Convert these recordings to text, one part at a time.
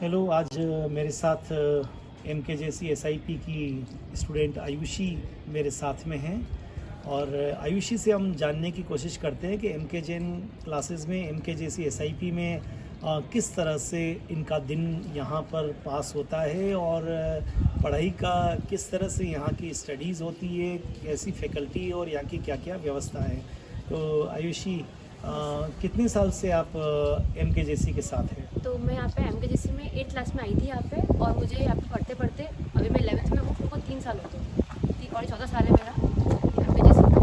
Hello, आज मेरे साथ MKJC SIP की स्टूडेंट आयुषी मेरे साथ में हैं और आयुषी से हम जानने की कोशिश करते हैं कि MKJN क्लासेस में MKJC SIP में किस तरह से इनका दिन यहाँ पर पास होता है और पढ़ाई का किस तरह से यहाँ की स्टडीज़ होती है, कैसी फैकल्टी और यहाँ की क्या क्या व्यवस्था है। तो आयुषी, कितने साल से आप MKJC के साथ हैं? तो मैं यहाँ पे MKJC में 8th क्लास में आई थी यहाँ पे, और मुझे यहाँ पे पढ़ते पढ़ते अभी मैं 11th में हूँ, मेरे को 3 साल हो गए और 14 साल है मेरा MKJC का।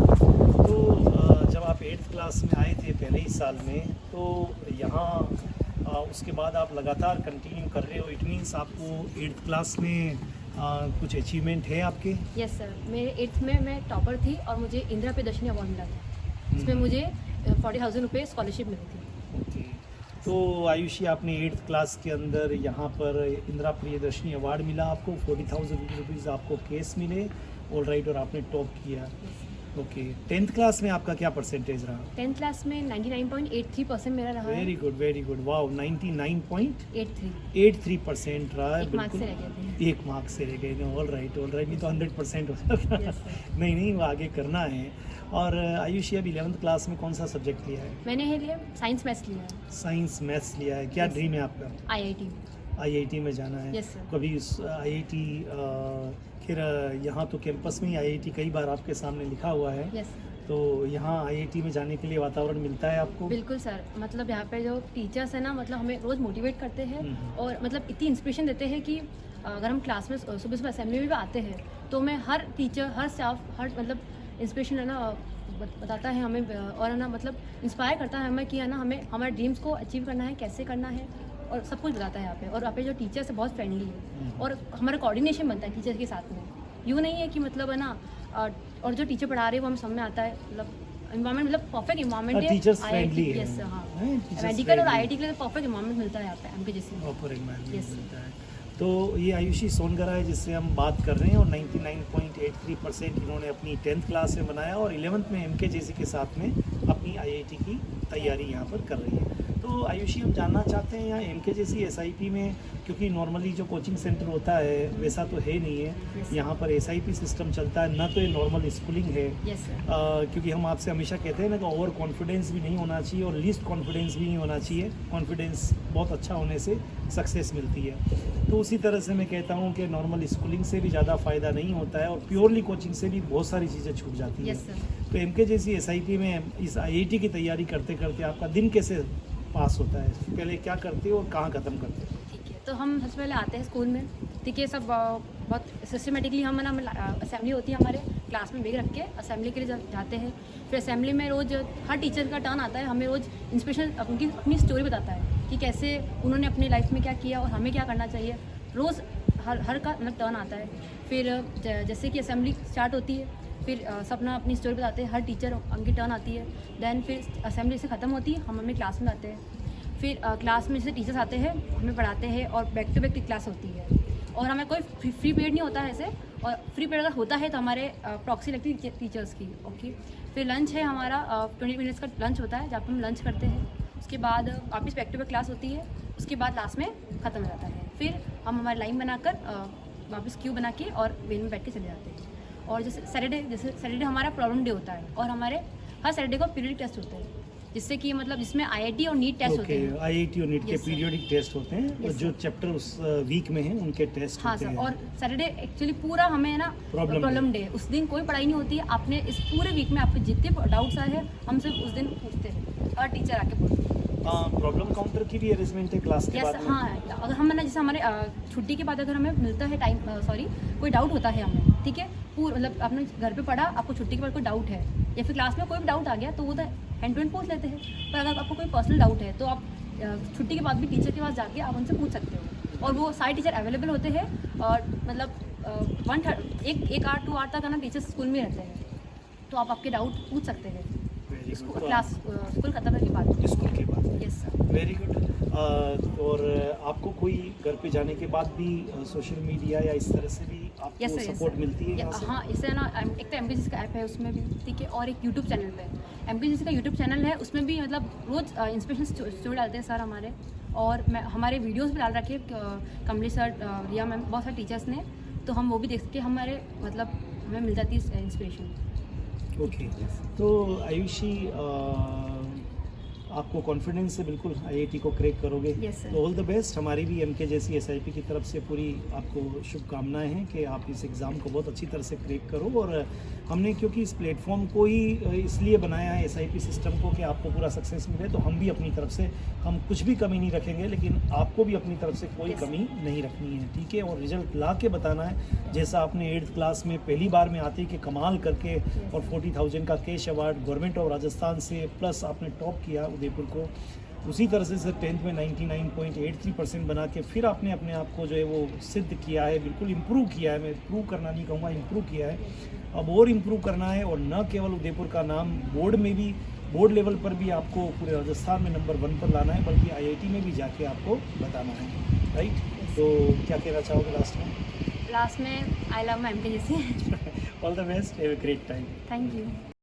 तो जब आप 8th क्लास में आए थे पहले ही साल में, तो यहाँ उसके बाद आप लगातार कंटिन्यू कर रहे हो। इट मीन्स आपको 8th क्लास में कुछ अचीवमेंट है आपके? यस सर, मेरे 8th में मैं टॉपर थी और मुझे इंदिरा प्रियदर्शनी अवार्ड मिला था, जिसमें मुझे 40,000 रुपये स्कॉलरशिप मिली थी। ओके, तो आयुषी, आपने 8th क्लास के अंदर यहाँ पर इंदिरा प्रियदर्शनी अवार्ड मिला, आपको 40,000 रुपीज़ आपको केस मिले, ऑल राइट, और आपने टॉप किया। ओके, 10th क्लास में आपका क्या परसेंटेज रहा? 10th क्लास में 99.83% मेरा रहा है। वेरी गुड, वाओ, 99.83% रहा है। एक मार्क्स से रह गए थे। एक मार्क्स से रह गए। ऑल राइट, नहीं तो 100% होता था। Yes, sir. नहीं, वो आगे करना है। और आयुषी, अभी 11th क्लास में कौन सा सब्जेक्ट लिया है? मैंने है लिया साइंस मैथ्स लिया है। साइंस मैथ्स लिया है। क्या Yes. ड्रीम है आपका? IIT में जाना है? Yes, sir. कभी उस IIT, फिर यहाँ तो कैंपस में ही IIT कई बार आपके सामने लिखा हुआ है। यस तो यहाँ IIT में जाने के लिए वातावरण मिलता है आपको? बिल्कुल सर, मतलब यहाँ पे जो टीचर्स हैं ना, मतलब हमें रोज़ मोटिवेट करते हैं और मतलब इतनी इंस्पिरेशन देते हैं कि अगर हम क्लास में सुबह सुबह असेंबली में भी आते हैं तो मैं हर टीचर, हर स्टाफ, हर मतलब इंस्पिरेशन है ना बताता है हमें, और है ना मतलब इंस्पायर करता है हमें कि है ना हमें हमारे ड्रीम्स को अचीव करना है, कैसे करना है, और सब कुछ बताता है यहाँ पे। और यहाँ पे जो टीचर्स है बहुत फ्रेंडली है और हमारा कोऑर्डिनेशन बनता है टीचर के साथ में। यूँ नहीं है कि मतलब है ना, और जो टीचर पढ़ा रहे हैं वो हमें समझ में आता है, मतलब इन्वायरमेंट मतलब परफेक्ट इन्वायरमेंट है। टीचर्स फ्रेंडली है। यस हाँ, टीचर्स मेडिकल और IIT के लिए परफेक्ट इन्वायरमेंट मिलता है यहाँ पे MKJC में। Proper environment Yes. मिलता है। तो ये आयुषी सोनगरा है जिससे हम बात कर रहे हैं, और 99.83% इन्होंने अपनी 10th क्लास में बनाया और 11th में MKJC के साथ में अपनी IIT की तैयारी यहाँ पर कर रही है। तो आयुषी, हम जानना चाहते हैं यहाँ MKJC SIP में, क्योंकि नॉर्मली जो कोचिंग सेंटर होता है वैसा तो है नहीं है, Yes. यहाँ पर SIP सिस्टम चलता है, ना तो ये नॉर्मल स्कूलिंग है। यस सर, क्योंकि हम आपसे हमेशा कहते हैं ना कि ओवर कॉन्फिडेंस भी नहीं होना चाहिए और लीस्ट कॉन्फिडेंस भी नहीं होना चाहिए। कॉन्फिडेंस बहुत अच्छा होने से सक्सेस मिलती है। तो उसी तरह से मैं कहता हूँ कि नॉर्मल स्कूलिंग से भी ज़्यादा फ़ायदा नहीं होता है और प्योरली कोचिंग से भी बहुत सारी चीज़ें छूट जाती है। Yes sir. तो MKJC SIP में इस IIT की तैयारी करते करते आपका दिन कैसे पास होता है? पहले क्या करते हो और कहाँ ख़त्म करते हो? ठीक है, तो हम सबसे पहले आते हैं स्कूल में, ठीक है, सब बहुत सिस्टमेटिकली हम ना असेंबली होती है हमारे क्लास में, बैग रख के असेंबली के लिए जाते हैं। फिर असेंबली में रोज़ हर टीचर का टर्न आता है, हमें रोज़ इंस्पिरेशन अपनी स्टोरी बताता है कि कैसे उन्होंने अपनी लाइफ में क्या किया और हमें क्या करना चाहिए। रोज़ हर का मतलब टर्न आता है। फिर जैसे कि असेंबली स्टार्ट होती है, फिर सब ना अपनी स्टोरी बताते हैं, हर टीचर उनकी टर्न आती है। देन फिर असेंबली से ख़त्म होती है, हम हमें क्लास में आते हैं। फिर क्लास में जैसे टीचर्स आते हैं, हमें पढ़ाते हैं और बैक टू बैक की क्लास होती है और हमें कोई फ्री पीरियड नहीं होता है ऐसे, और फ्री पीरियड अगर होता है तो हमारे प्रॉक्सी लगती है टीचर्स की। ओके, फिर लंच है हमारा, 20 मिनट्स का लंच होता है जहाँ पर हम लंच करते हैं। उसके बाद वापस बैक टू बैक क्लास होती है, उसके बाद लास्ट में ख़त्म हो जाता है। फिर हम हमारी लाइन बनाकर वापस क्यू बना के और वेन में बैठ के चले जाते हैं। और जैसे सैटरडे हमारा प्रॉब्लम डे होता है और हमारे हर सैटरडे को पीरियडिक टेस्ट होते हैं, जिससे कि मतलब जिसमें IIT और नीट टेस्ट होते हैं। IIT और नीट के Yes, sir. पीरियोडिक टेस्ट होते हैं और Yes, जो sir. चैप्टर उस वीक में हैं उनके टेस्ट हाँ होते सर, हैं। और सैटरडे एक्चुअली पूरा हमें है ना Problem प्रॉब्लम डे, उस दिन कोई पढ़ाई नहीं होती है। आपने इस पूरे वीक में आपके जितने डाउट्स आए हैं हम सिर्फ उस दिन पूछते हैं और टीचर आके बोलते हैं। प्रॉब्लम काउंटर की भी अरेंजमेंट है क्लास के यस बाद में? हाँ, अगर हम है ना जैसे हमारे छुट्टी के बाद अगर हमें मिलता है टाइम, कोई डाउट होता है हमें, ठीक है, मतलब आपने घर पे पढ़ा, आपको छुट्टी के बाद कोई डाउट है या फिर क्लास में कोई भी डाउट आ गया तो वो तो हैंड टू हैंड पूछ लेते हैं। पर अगर आपको कोई पर्सनल डाउट है तो आप छुट्टी के बाद भी टीचर के पास जाके आप उनसे पूछ सकते हो, और वो सारे टीचर अवेलेबल होते हैं। और मतलब एक आवर 2 आवर तक है ना टीचर्स स्कूल में रहते हैं, तो आप आपके डाउट पूछ सकते हैं क्लास स्कूल खत्म होने के बाद। स्कूल के बाद। Yes sir. Very good. और आपको कोई घर पे जाने के बाद भी सोशल मीडिया या इस तरह से भी आपको Yes, sir, yes, support sir. मिलती है यहाँ से? हाँ, इससे ना एक तो MKJC का ऐप है उसमें भी, ठीक है, और एक यूट्यूब चैनल पे MKJC का यूट्यूब चैनल है, उसमें भी मतलब रोज़ इंस्पिरेशन स्टोरी डालते हैं सर हमारे, और मैं हमारे वीडियोस भी डाल रखे कमली सर, रिया मैम, बहुत सारे टीचर्स ने, तो हम वो भी देख के हमारे मतलब हमें मिल जाती है इंस्पिरेशन। ओके, तो आयुषी आपको कॉन्फिडेंस है बिल्कुल आईआईटी को क्रैक करोगे। Yes, sir. तो ऑल द बेस्ट। हमारी भी एमके जैसी एसआईपी की तरफ से पूरी आपको शुभकामनाएं हैं कि आप इस एग्ज़ाम को बहुत अच्छी तरह से क्रैक करो। और हमने क्योंकि इस प्लेटफॉर्म को ही इसलिए बनाया है एसआईपी सिस्टम को कि आपको पूरा सक्सेस मिले, तो हम भी अपनी तरफ से हम कुछ भी कमी नहीं रखेंगे, लेकिन आपको भी अपनी तरफ से कोई Yes. कमी नहीं रखनी है, ठीक है। और रिजल्ट ला के बताना है, जैसा आपने 8th क्लास में पहली बार में आते कि कमाल करके और 40,000 का cash award government of Rajasthan से प्लस आपने टॉप किया उदयपुर को, उसी तरह से 10th में 99.83% बना के फिर आपने अपने आप को जो है वो सिद्ध किया है, बिल्कुल इम्प्रूव किया है। मैं प्रूव करना नहीं कहूँगा, इम्प्रूव किया है। अब और इम्प्रूव करना है, और न केवल उदयपुर का नाम बोर्ड में भी, बोर्ड लेवल पर भी आपको पूरे राजस्थान में नंबर 1 पर लाना है, बल्कि आईआईटी में भी जाके आपको बताना है, राइट। तो क्या कहना चाहोगे लास्ट में? लास्ट में आई लव मैम के जैसे। All the best, have a great time. Thank you.